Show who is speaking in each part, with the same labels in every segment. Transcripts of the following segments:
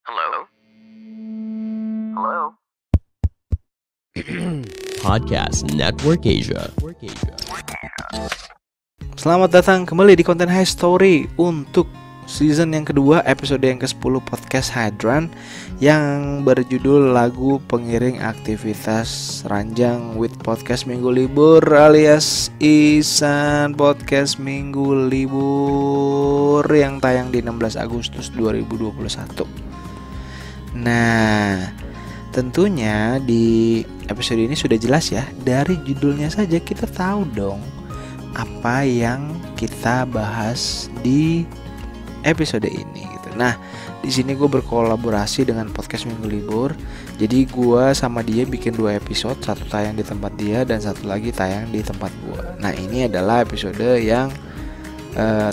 Speaker 1: Hello? Hello?
Speaker 2: Podcast Network Asia.
Speaker 3: Selamat datang kembali di konten High Story untuk season yang kedua, episode yang ke-10 podcast Hydran yang berjudul lagu pengiring aktivitas ranjang with podcast minggu libur alias Isan podcast minggu libur yang tayang di 16 Agustus 2021. Nah, tentunya di episode ini sudah jelas ya, dari judulnya saja kita tahu dong apa yang kita bahas di episode ini gitu. Nah, di sini gue berkolaborasi dengan podcast Minggu Libur. Jadi gue sama dia bikin 2 episode, satu tayang di tempat dia dan satu lagi tayang di tempat gue. Nah, ini adalah episode yang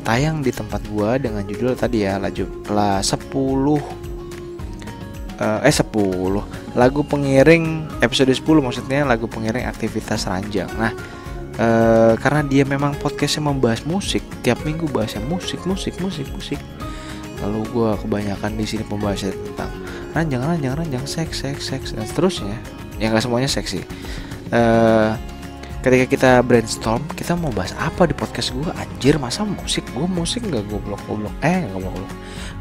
Speaker 3: tayang di tempat gue dengan judul tadi ya, 10 lagu pengiring episode 10, maksudnya lagu pengiring aktivitas ranjang. Nah, karena dia memang podcastnya membahas musik, tiap minggu bahasnya musik. Lalu gue kebanyakan di sini pembahasannya tentang ranjang, seks dan seterusnya. Ya nggak semuanya seksi. Ketika kita brainstorm, kita mau bahas apa di podcast gue? Anjir, masa musik? Gue musik nggak goblok.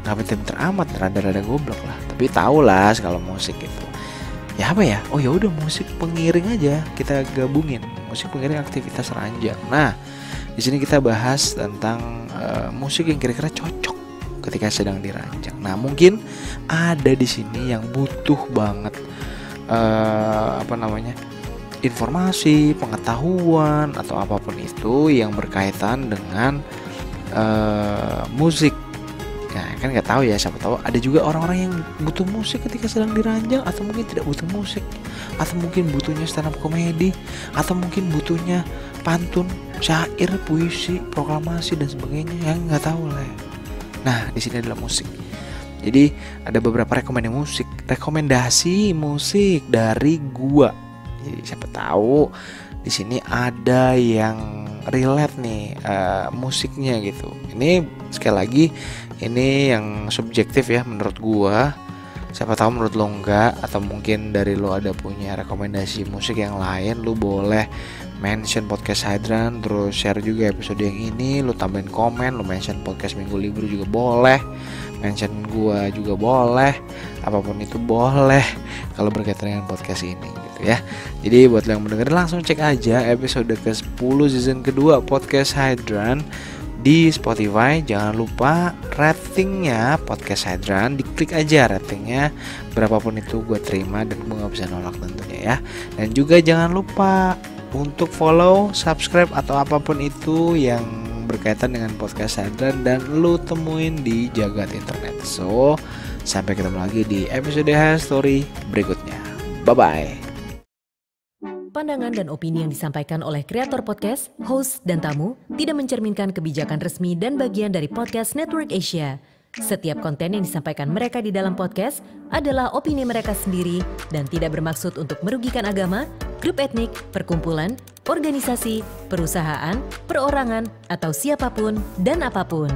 Speaker 3: Nggak pinter amat, rada-rada goblok lah. Tapi tau lah kalau musik itu. Ya apa ya? Oh ya udah, musik pengiring aja kita gabungin. Musik pengiring aktivitas ranjang. Nah, di sini kita bahas tentang musik yang kira-kira cocok ketika sedang diranjang. Nah, mungkin ada di sini yang butuh banget informasi, pengetahuan atau apapun itu yang berkaitan dengan musik. Nah, kan nggak tahu ya, siapa tahu ada juga orang-orang yang butuh musik ketika sedang diranjang, atau mungkin tidak butuh musik, atau mungkin butuhnya stand up komedi, atau mungkin butuhnya pantun, syair, puisi, proklamasi dan sebagainya, yang nggak tahu lah ya. Nah, di sini adalah musik. Jadi ada beberapa rekomendasi musik dari gua. Jadi siapa tahu di sini ada yang relate nih musiknya gitu. Ini sekali lagi, ini yang subjektif ya menurut gua. Siapa tahu menurut lo enggak, atau mungkin dari lo ada punya rekomendasi musik yang lain, lo boleh mention podcast Hydran, terus share juga episode yang ini, lo tambahin komen, lo mention podcast Minggu Libur juga boleh, mention gua juga boleh, apapun itu boleh kalau berkaitan dengan podcast ini gitu ya. Jadi buat lo yang mendengar, langsung cek aja episode ke-10 season kedua podcast Hydran di Spotify. Jangan lupa ratingnya podcast Hydran, diklik aja ratingnya, berapapun itu gue terima dan gue gak bisa nolak tentunya ya. Dan juga jangan lupa untuk follow, subscribe atau apapun itu yang berkaitan dengan podcast Hydran dan lu temuin di jagat internet. So, sampai ketemu lagi di episode High Story berikutnya. Bye-bye.
Speaker 4: Pandangan dan opini yang disampaikan oleh kreator podcast, host, dan tamu tidak mencerminkan kebijakan resmi dan bagian dari podcast Network Asia. Setiap konten yang disampaikan mereka di dalam podcast adalah opini mereka sendiri dan tidak bermaksud untuk merugikan agama, grup etnik, perkumpulan, organisasi, perusahaan, perorangan, atau siapapun dan apapun.